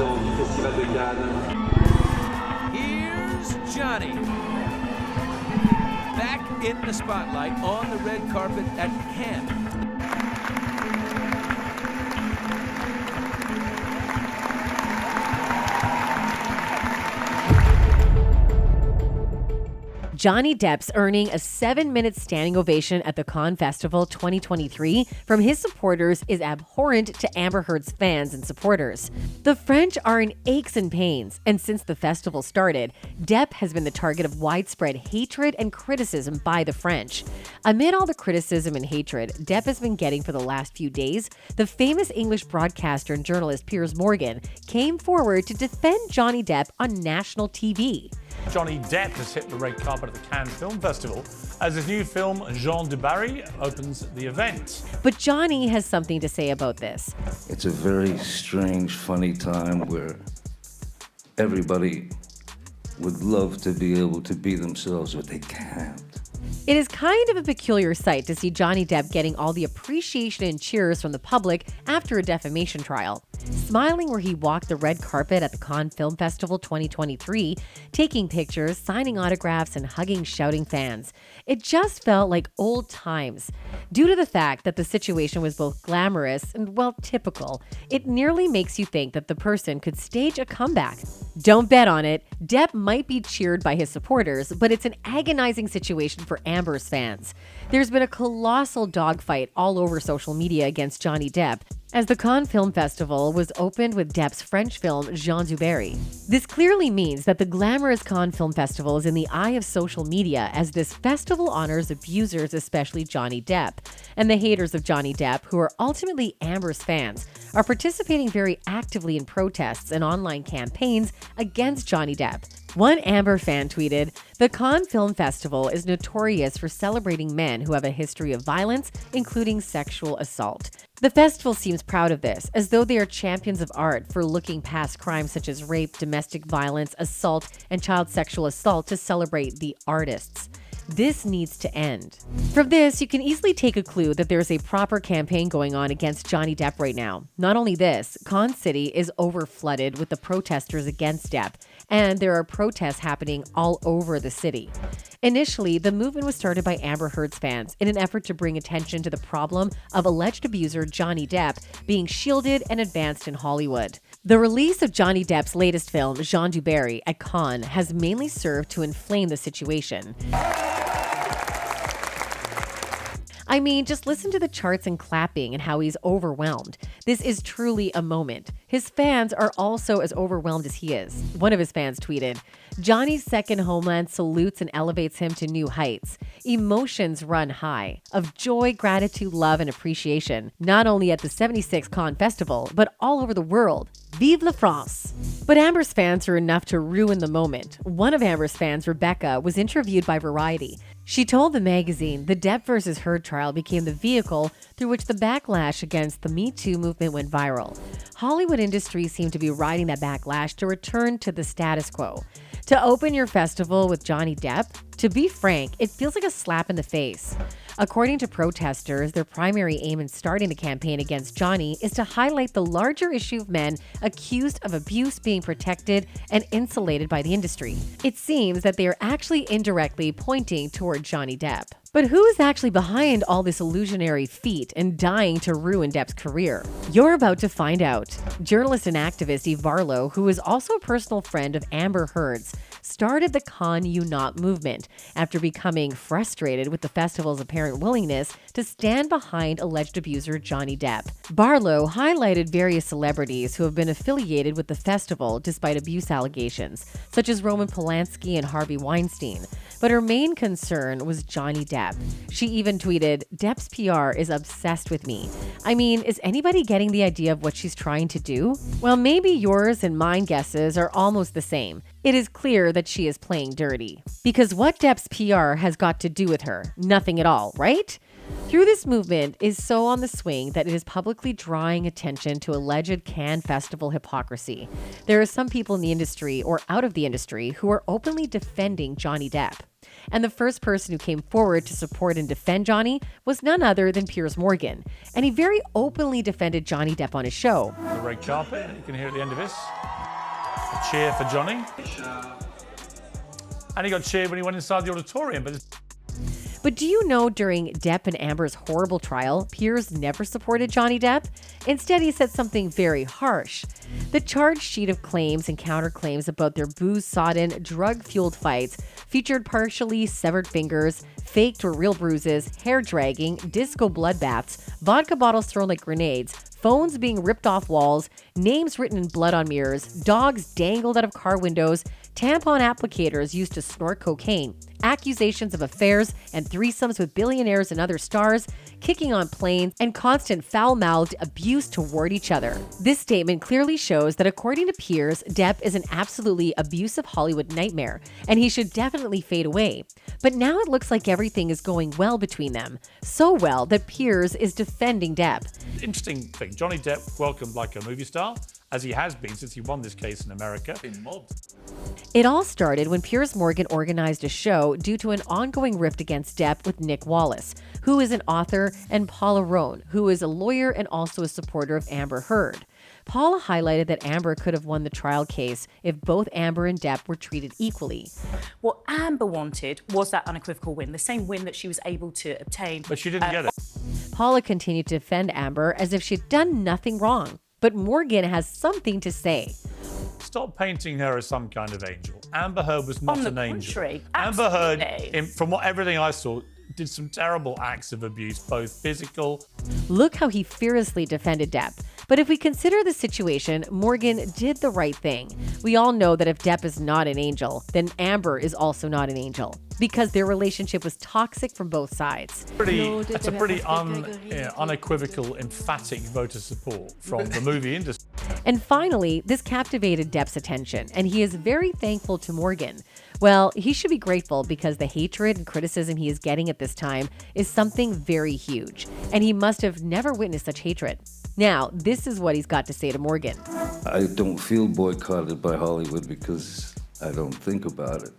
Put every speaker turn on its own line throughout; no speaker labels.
président du Festival de Cannes.
Here's Johnny. Back in the spotlight on the red carpet at Cannes.
Johnny Depp's earning a 7-minute standing ovation at the Cannes Festival 2023 from his supporters is abhorrent to Amber Heard's fans and supporters. The French are in aches and pains, and since the festival started, Depp has been the target of widespread hatred and criticism by the French. Amid all the criticism and hatred Depp has been getting for the last few days, the famous English broadcaster and journalist Piers Morgan came forward to defend Johnny Depp on national TV.
Johnny Depp has hit the red carpet at the Cannes Film Festival as his new film Jean de Barry opens the event.
But Johnny has something to say about this.
It's a very strange, funny time where everybody would love to be able to be themselves, but they can't.
It is kind of a peculiar sight to see Johnny Depp getting all the appreciation and cheers from the public after a defamation trial. Smiling where he walked the red carpet at the Cannes Film Festival 2023, taking pictures, signing autographs, and hugging shouting fans. It just felt like old times. Due to the fact that the situation was both glamorous and, well, typical, it nearly makes you think that the person could stage a comeback. Don't bet on it. Depp might be cheered by his supporters, but it's an agonizing situation for Amber's fans. There's been a colossal dogfight all over social media against Johnny Depp, as the Cannes Film Festival was opened with Depp's French film Jean de Barry. This clearly means that the glamorous Cannes Film Festival is in the eye of social media, as this festival honors abusers, especially Johnny Depp. And the haters of Johnny Depp, who are ultimately Amber's fans, are participating very actively in protests and online campaigns against Johnny Depp. One Amber fan tweeted, "The Cannes Film Festival is notorious for celebrating men who have a history of violence, including sexual assault. The festival seems proud of this, as though they are champions of art for looking past crimes such as rape, domestic violence, assault, and child sexual assault to celebrate the artists. This needs to end." From this, you can easily take a clue that there's a proper campaign going on against Johnny Depp right now. Not only this, Cannes City is overflooded with the protesters against Depp, and there are protests happening all over the city. Initially, the movement was started by Amber Heard's fans in an effort to bring attention to the problem of alleged abuser Johnny Depp being shielded and advanced in Hollywood. The release of Johnny Depp's latest film, Jean de Barry, at Cannes has mainly served to inflame the situation. I mean, just listen to the charts and clapping and how he's overwhelmed. This is truly a moment. His fans are also as overwhelmed as he is. One of his fans tweeted, "Johnny's second homeland salutes and elevates him to new heights. Emotions run high, of joy, gratitude, love, and appreciation, not only at the 76th Cannes Festival, but all over the world. Vive la France!" But Amber's fans are enough to ruin the moment. One of Amber's fans, Rebecca, was interviewed by Variety. She told the magazine the Depp versus Heard trial became the vehicle through which the backlash against the Me Too movement went viral. Hollywood industry seemed to be riding that backlash to return to the status quo. To open your festival with Johnny Depp? To be frank, it feels like a slap in the face. According to protesters, their primary aim in starting the campaign against Johnny is to highlight the larger issue of men accused of abuse being protected and insulated by the industry. It seems that they are actually indirectly pointing toward Johnny Depp. But who is actually behind all this illusionary feat and dying to ruin Depp's career? You're about to find out. Journalist and activist Eve Barlow, who is also a personal friend of Amber Heard's, started the Con You Not movement after becoming frustrated with the festival's apparent willingness to stand behind alleged abuser Johnny Depp. Barlow highlighted various celebrities who have been affiliated with the festival despite abuse allegations, such as Roman Polanski and Harvey Weinstein. But her main concern was Johnny Depp. She even tweeted, "Depp's PR is obsessed with me. I mean, is anybody getting the idea of what she's trying to do?" Well, maybe yours and mine guesses are almost the same. It is clear that she is playing dirty. Because what Depp's PR has got to do with her? Nothing at all, right? Through this movement is so on the swing that it is publicly drawing attention to alleged Cannes Festival hypocrisy. There are some people in the industry or out of the industry who are openly defending Johnny Depp. And the first person who came forward to support and defend Johnny was none other than Piers Morgan. And he very openly defended Johnny Depp on his show.
The red carpet, you can hear at the end of this. A cheer for Johnny. And he got cheered when he went inside the auditorium.
But do you know during Depp and Amber's horrible trial, Piers never supported Johnny Depp? Instead, he said something very harsh. The charge sheet of claims and counterclaims about their booze-sodden, drug-fueled fights featured partially severed fingers, faked or real bruises, hair dragging, disco bloodbaths, vodka bottles thrown like grenades, phones being ripped off walls, names written in blood on mirrors, dogs dangled out of car windows, tampon applicators used to snort cocaine, accusations of affairs and threesomes with billionaires and other stars, kicking on planes, and constant foul-mouthed abuse toward each other. This statement clearly shows that according to Piers, Depp is an absolutely abusive Hollywood nightmare, and he should definitely fade away. But now it looks like everything is going well between them. So well that Piers is defending Depp.
Interesting thing, Johnny Depp welcomed like a movie star, as he has been since he won this case in America. Been mobbed.
It all started when Piers Morgan organized a show due to an ongoing rift against Depp with Nick Wallace, who is an author, and Paula Roan, who is a lawyer and also a supporter of Amber Heard. Paula highlighted that Amber could have won the trial case if both Amber and Depp were treated equally.
What Amber wanted was that unequivocal win, the same win that she was able to obtain.
But she didn't get it.
Paula continued to defend Amber as if she'd done nothing wrong. But Morgan has something to say.
Stop painting her as some kind of angel. Amber Heard was not an angel.
Contrary,
Amber Heard,
absolutely.
from everything I saw, did some terrible acts of abuse, both physical.
Look how he fearlessly defended Depp. But if we consider the situation, Morgan did the right thing. We all know that if Depp is not an angel, then Amber is also not an angel, because their relationship was toxic from both sides.
That's a pretty unequivocal, emphatic vote of support from the movie industry.
And finally, this captivated Depp's attention, and he is very thankful to Morgan. Well, he should be grateful because the hatred and criticism he is getting at this time is something very huge, and he must have never witnessed such hatred. Now, this is what he's got to say to Morgan.
I don't feel boycotted by Hollywood because I don't think about it.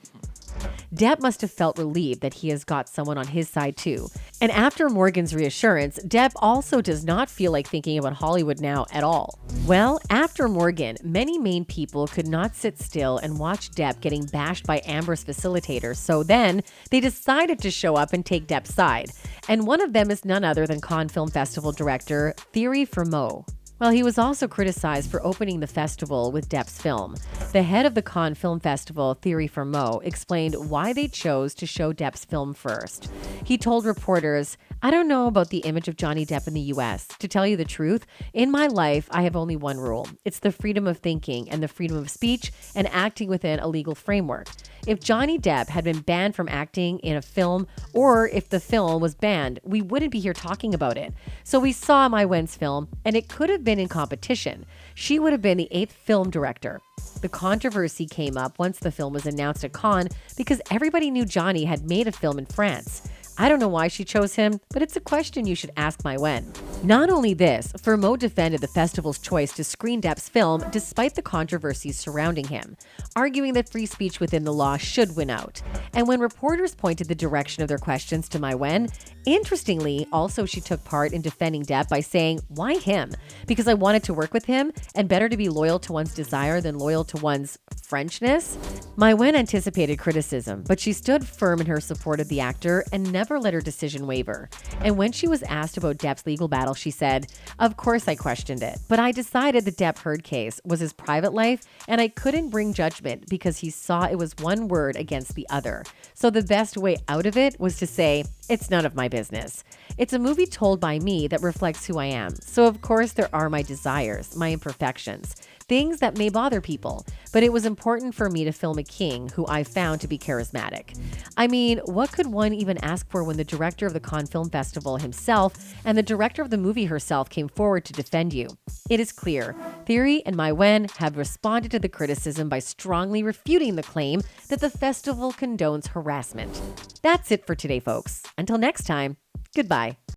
Depp must have felt relieved that he has got someone on his side too. And after Morgan's reassurance, Depp also does not feel like thinking about Hollywood now at all. Well, after Morgan, many main people could not sit still and watch Depp getting bashed by Amber's facilitators, so then they decided to show up and take Depp's side. And one of them is none other than Cannes Film Festival director Thierry Frémaux. Well, he was also criticized for opening the festival with Depp's film. The head of the Cannes Film Festival, Thierry Frémaux, explained why they chose to show Depp's film first. He told reporters, "I don't know about the image of Johnny Depp in the US. To tell you the truth, in my life, I have only one rule. It's the freedom of thinking and the freedom of speech and acting within a legal framework. If Johnny Depp had been banned from acting in a film, or if the film was banned, we wouldn't be here talking about it. So we saw Mai Wen's film, and it could have been in competition. She would have been the 8th film director." The controversy came up once the film was announced at Cannes because everybody knew Johnny had made a film in France. I don't know why she chose him, but it's a question you should ask Mai Wen. Not only this, Frémaux defended the festival's choice to screen Depp's film despite the controversies surrounding him, arguing that free speech within the law should win out. And when reporters pointed the direction of their questions to Mai Wen, interestingly, also she took part in defending Depp by saying, "Why him? Because I wanted to work with him, and better to be loyal to one's desire than loyal to one's Frenchness." Mai Wen anticipated criticism, but she stood firm in her support of the actor and never let her decision waver. And when she was asked about Depp's legal battle, she said, "Of course I questioned it, but I decided the Depp Heard case was his private life, and I couldn't bring judgment because he saw it was one word against the other. So the best way out of it was to say, it's none of my business. It's a movie told by me that reflects who I am. So of course there are my desires, my imperfections, things that may bother people, but it was important for me to film a king who I found to be charismatic. I mean, what could one even ask for when the director of the Cannes Film Festival himself and the director of the movie herself came forward to defend you? It is clear, Thierry and Mai Wen have responded to the criticism by strongly refuting the claim that the festival condones harassment. That's it for today, folks. Until next time, goodbye.